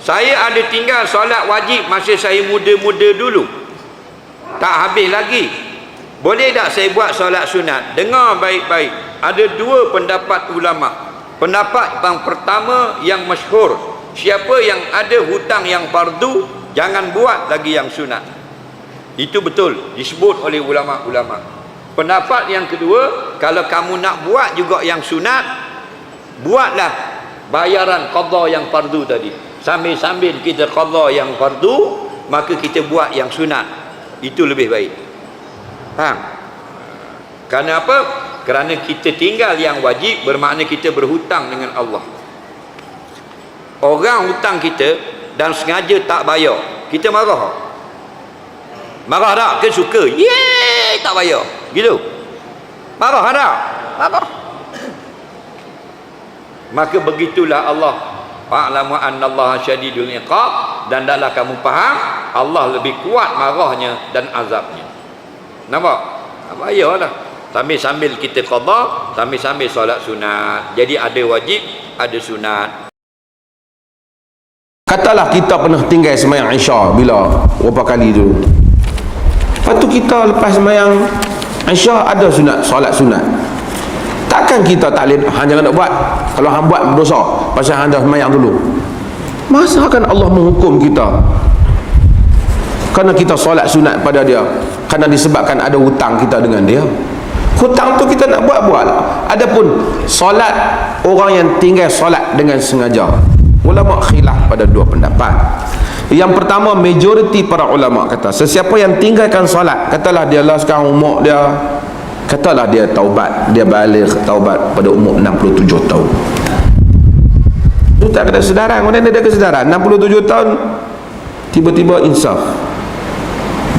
Saya ada tinggal solat wajib masa saya muda-muda dulu, tak habis lagi. Boleh tak saya buat solat sunat? Dengar baik-baik, ada dua pendapat ulama. Pendapat yang pertama yang masyhur, siapa yang ada hutang yang fardu, jangan buat lagi yang sunat. Itu betul, disebut oleh ulama-ulama. Pendapat yang kedua, kalau kamu nak buat juga yang sunat, buatlah bayaran qadha yang fardu tadi. Sambil-sambil kita qadha yang fardu, maka kita buat yang sunat. Itu lebih baik. Faham? Kerana apa? Kerana kita tinggal yang wajib, bermakna kita berhutang dengan Allah. Orang hutang kita dan sengaja tak bayar, kita marah. Marah tak? Ke suka? Yeay, tak bayar. Gitu. Marah tak? Marah. Maka begitulah Allah. Fa'lamu annallaha syadidul iqab, dan hendaklah kamu faham Allah lebih kuat marahnya dan azabnya. Nampak? Tak bayarlah. Sambil-sambil kita qadha, sambil-sambil solat sunat. Jadi ada wajib, ada sunat. Katalah kita pernah tinggal sembahyang Isya bila berapa kali dulu. Lepas tu kita lepas sembahyang Isya ada sunat, solat sunat. Takkan kita tak boleh hang jangan nak buat. Kalau hang buat berdosa pasal hang dah sembahyang dulu. Masa akan Allah menghukum kita kerana kita solat sunat pada dia, kerana disebabkan ada hutang kita dengan dia. Hutang tu kita nak buat-buat. Adapun solat, orang yang tinggal solat dengan sengaja, ulama khilaf pada dua pendapat. Yang pertama, majoriti para ulama kata sesiapa yang tinggalkan solat, katalah dia lah sekarang umur dia, katalah dia taubat, dia balik taubat pada umur 67 tahun. Itu tak ada kesedaran. Mana dia ada kesedaran? 67 tahun tiba-tiba insaf,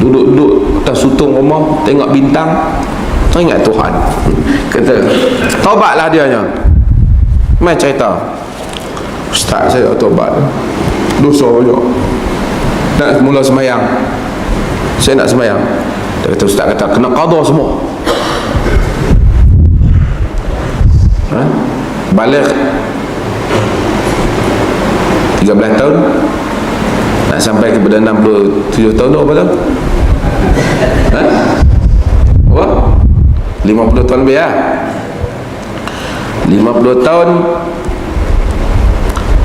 duduk-duduk atas sutung rumah, tengok bintang, teringat Tuhan. Kata taubatlah dia nya. Mai cerita, Ustaz saya taubat, dosa banyak, nak mula sembahyang, saya nak sembahyang. Dia kata, Ustaz kata kena qadha semua. Balik 13 tahun, nak sampai kepada 67 tahun tu apa tu? 50 tahun lebih lah. 50 tahun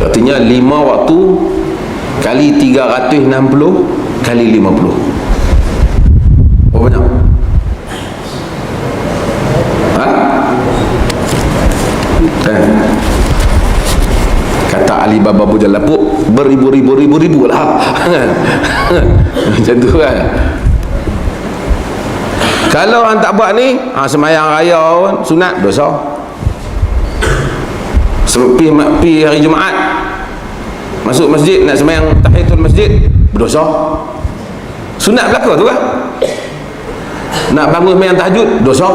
artinya 5 waktu kali 360 kali 50. Berapa banyak? Kata Alibaba Bujang Lapuk, beribu-ribu lah. Macam tu kan. Kalau orang tak buat ni, sembahyang raya sunat dosa. Pergi hari Jumaat, masuk masjid nak sembahyang tahiyatul masjid, berdosa. Sunat belaka tu kan. Nak bangun sembahyang tahajud, dosa.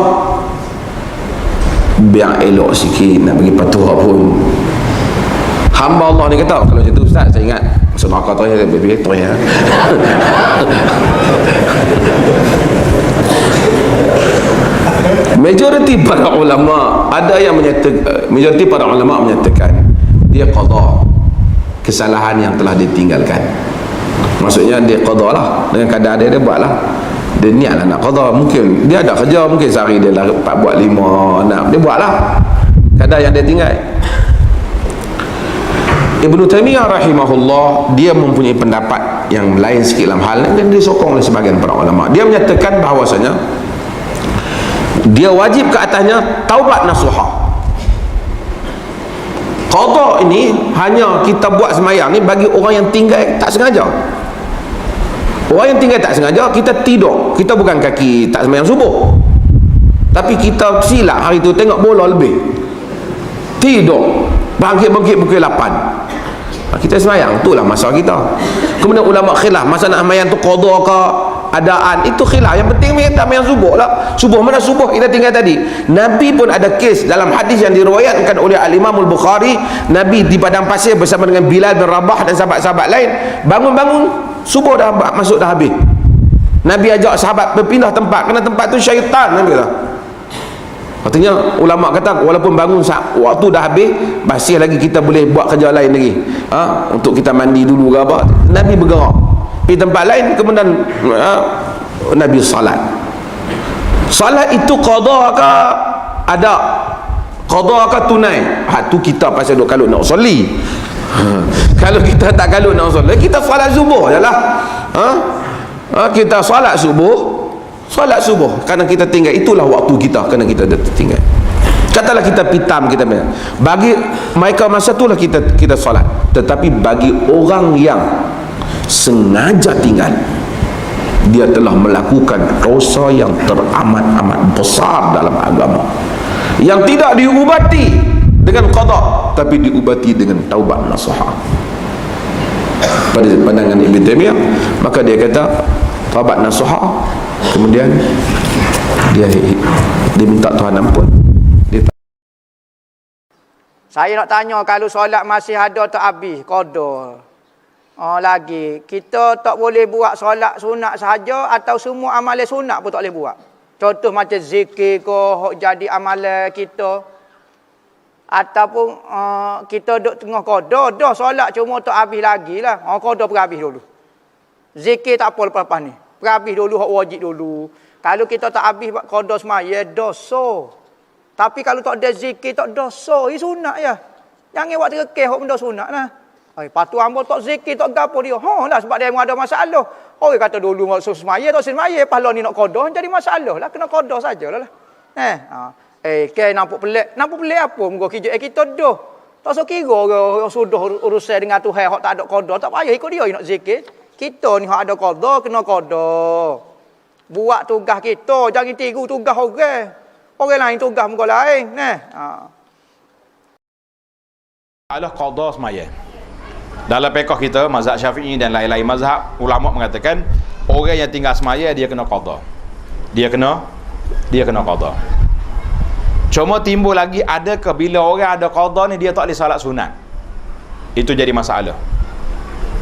Biar elok sikit nak bagi patuh pun. Hamba Allah ni kata, kalau macam tu Ustaz, saya ingat masuk neraka tu ya, betul ya. Majoriti para ulama ada yang menyatakan, majoriti para ulama menyatakan dia qadha kesalahan yang telah ditinggalkan. Maksudnya dia qadha lah, dengan kadar dia buatlah. Dia niatlah nak qadha, mungkin dia ada kerja, mungkin sehari dia lah 4 buat 5, nak dia buatlah kadar yang dia tinggal. Ibnu Taimiyah rahimahullah, dia mempunyai pendapat yang lain sikit dalam hal ini dan disokong oleh sebahagian para ulama. Dia menyatakan bahawasanya dia wajib ke atasnya taubat nasuha. Qadha ini hanya kita buat sembahyang ni bagi orang yang tinggal tak sengaja. Orang yang tinggal tak sengaja, kita tidur, kita bukan kaki tak sembahyang subuh, tapi kita silap hari tu tengok bola lebih, tidur, bangkit-bangkit pukul 8, kita sembahyang, itulah masalah kita. Kemudian ulama khilaf masa nak sembahyang tu qadha ke adaan, itu khilaf. Yang penting kita sembahyang subuh lah. Subuh mana subuh kita tinggal tadi. Nabi pun ada kes dalam hadis yang diriwayatkan oleh Al-Imam Al-Bukhari, Nabi di padang pasir bersama dengan Bilal bin Rabah dan sahabat-sahabat lain, bangun-bangun subuh dah masuk dah habis. Nabi ajak sahabat berpindah tempat, kerana tempat tu syaitan, Nabi kata. Artinya ulama kata walaupun bangun waktu dah habis, masih lagi kita boleh buat kerja lain lagi. Untuk kita mandi dulu ke apa. Nabi bergerak. Di tempat lain kemudian Nabi salat. Salat itu qada ke ada? Qada ke tunai? Tu kita pasal duk kalau nak soli. Kalau kita tak kalau nak soli, kita salat subuh jelah. Kita salat subuh. Solat subuh kerana kita tinggal, itulah waktu kita kerana kita tinggal. Katalah kita pitam, kita bagi mereka masa itulah kita solat. Tetapi bagi orang yang sengaja tinggal, dia telah melakukan dosa yang teramat-amat besar dalam agama, yang tidak diubati dengan qada, tapi diubati dengan taubat nasuha. Pada pandangan Ibn Taimiyah, maka dia kata taubat nasuha, kemudian dia minta Tuhan ampun. Saya nak tanya, kalau solat masih ada tak habis qada, lagi kita tak boleh buat solat sunat sahaja atau semua amalan sunat pun tak boleh buat? Contoh macam zikir ke jadi amalan kita, ataupun kita duduk tengah qada dah solat cuma tak habis lagi lah, qada perhabis dulu. Zikir tak apa lepas-lepas ni, perhabis dulu, hak wajib dulu. Kalau kita tak habis qada semaya, dosa. Tapi kalau tak ada zikir, tak dosa. Ini sunat ya. Jangan buat terkeh hak benda sunat lah. Patu hamba tak zikir, tak gapo dia. Lah sebab dia ada masalah. Orang kata dulu maksud semaya, tak semaya. Pahala ni nak qada, jadi masalah lah. Kena qada sajalah lah. Nampak pelik. Nampak pelik apa? Muka kijak kita dah. Tak so kira sudah urusan dengan Tuhan hak tak ada qada. Tak payah ikut dia nak zikir. Kita ni hak ada qada, kena qada. Buat tugas kita, jangan tiru tugas orang. Orang lain tugas muka lain. Allah qada semaya. Dalam fiqh kita, mazhab Syafi'i dan lain-lain mazhab, ulama mengatakan orang yang tinggal semaya dia kena qada. Dia kena qada. Cuma timbul lagi, adakah bila orang ada qada ni dia tak boleh salat sunat? Itu jadi masalah.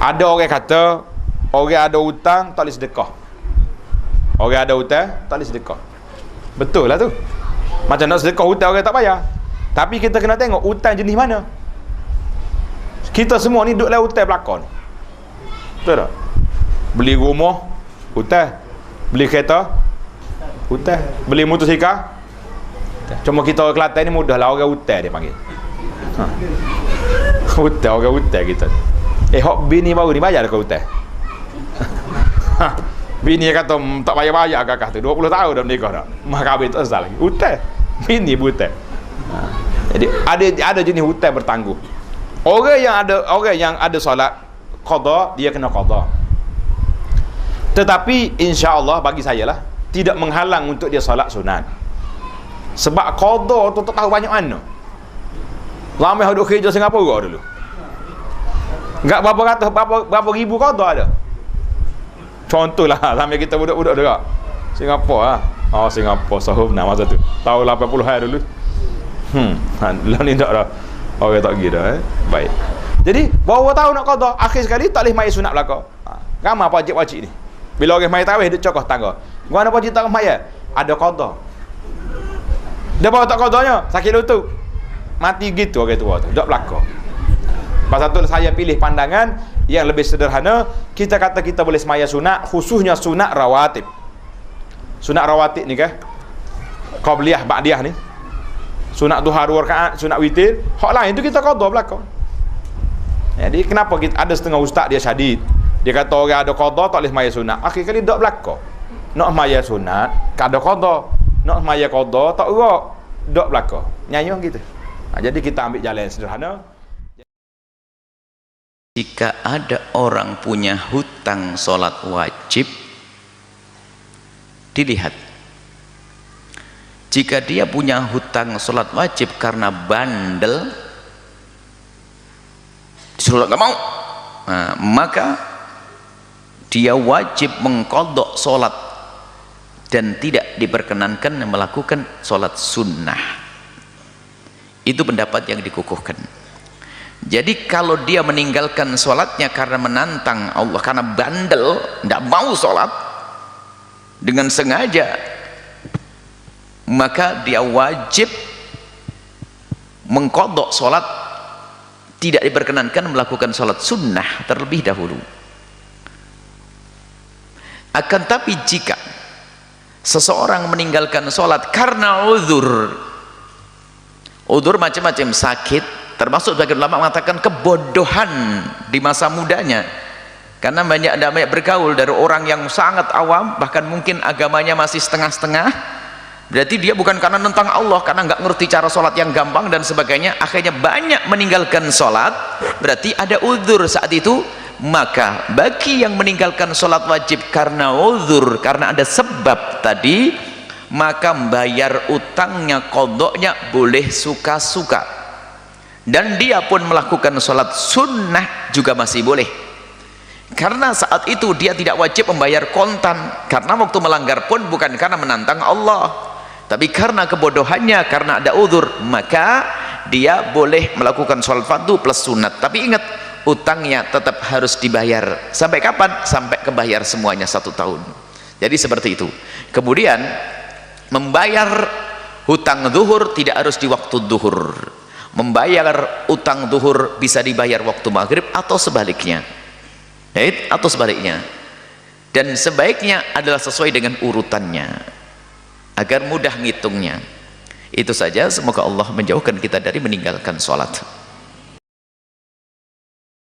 Ada orang kata orang ada hutang tak boleh sedekah. Orang ada hutang tak boleh sedekah. Betul lah tu. Macam nak sedekah hutang orang tak payah. Tapi kita kena tengok hutang jenis mana. Kita semua ni duduk dalam hutang pelakon. Betul tak? Beli rumah, hutang. Beli kereta, hutang. Beli motosikal. Cuma kita orang Kelantan ni mudah lah, orang hutang dia panggil. Hutang, orang hutang kita. Hak bini baru ni bayar ke hutang? Bini kata tak bayar-bayar kakak tu 20 tahun dah menikah dah. Mak kahwin tak asal lagi. Hutang. Bini hutang. Jadi ada jenis hutang bertangguh. Orang yang ada solat qada, dia kena qada. Tetapi insya-Allah bagi saya lah tidak menghalang untuk dia solat sunat. Sebab qada tu tak tahu banyak mana. Ramai duduk kerja Singapura dulu. Enggak berapa ribu qada ada. Contohlah sampai kita budak-budak dekat Singapura lah. Singapura sahur masa tu. Tahun 80-an dulu. Lah ni tak dah. Orang tak pergi dah. Baik. Jadi, berapa tahun nak qada, akhir sekali tak boleh mai sunat belaka. Ramai wajib-wajib ni. Bila orang mai tarawih dia cokoh tangga. Gua nak wajib tak mai ada qada. Dia bawa tak qadanya, sakit lutut. Mati gitu orang tua tu. Tak belaka. Pasal tu saya pilih pandangan yang lebih sederhana. Kita kata kita boleh semaya sunat, khususnya sunat rawatib. Sunat rawatib ni kan, qabliyah ba'diyah ni, sunat duha 2 rakaat, sunat witir. Hak lain tu kita qada belaka. Jadi kenapa kita ada setengah ustaz dia syadid, dia kata orang ada qada tak boleh semaya sunat. Akhir kali tak belaka. Nak semaya sunat kada qada, nak semaya qada tak gerak, tak belaka. Nyayong gitu. Jadi kita ambil jalan yang sederhana. Jika ada orang punya hutang solat wajib, dilihat. Jika dia punya hutang solat wajib karena bandel, disuruh nggak mau, maka dia wajib mengqadha solat dan tidak diperkenankan melakukan solat sunnah. Itu pendapat yang dikukuhkan. Jadi kalau dia meninggalkan sholatnya karena menantang Allah, karena bandel, tidak mau sholat, dengan sengaja maka dia wajib mengqadha salat, tidak diperkenankan melakukan salat sunnah terlebih dahulu. Akan tapi jika seseorang meninggalkan salat karena uzur macam-macam, sakit, termasuk sebagian ulama mengatakan kebodohan di masa mudanya, karena banyak bergaul dari orang yang sangat awam, bahkan mungkin agamanya masih setengah-setengah, berarti dia bukan karena tentang Allah, karena nggak ngerti cara sholat yang gampang dan sebagainya, akhirnya banyak meninggalkan sholat, berarti ada uzur saat itu. Maka bagi yang meninggalkan sholat wajib karena uzur, karena ada sebab tadi, maka membayar utangnya, qadhanya boleh suka-suka, dan dia pun melakukan sholat sunnah juga masih boleh, karena saat itu dia tidak wajib membayar kontan, karena waktu melanggar pun bukan karena menantang Allah, tapi karena kebodohannya, karena ada uzur, maka dia boleh melakukan sholat fardu plus sunat. Tapi ingat, utangnya tetap harus dibayar. Sampai kapan? Sampai kebayar semuanya 1 tahun. Jadi seperti itu. Kemudian membayar hutang zuhur tidak harus di waktu zuhur. Membayar utang zuhur bisa dibayar waktu maghrib atau sebaliknya. Atau sebaliknya. Dan sebaiknya adalah sesuai dengan urutannya, agar mudah ngitungnya. Itu saja, semoga Allah menjauhkan kita dari meninggalkan sholat.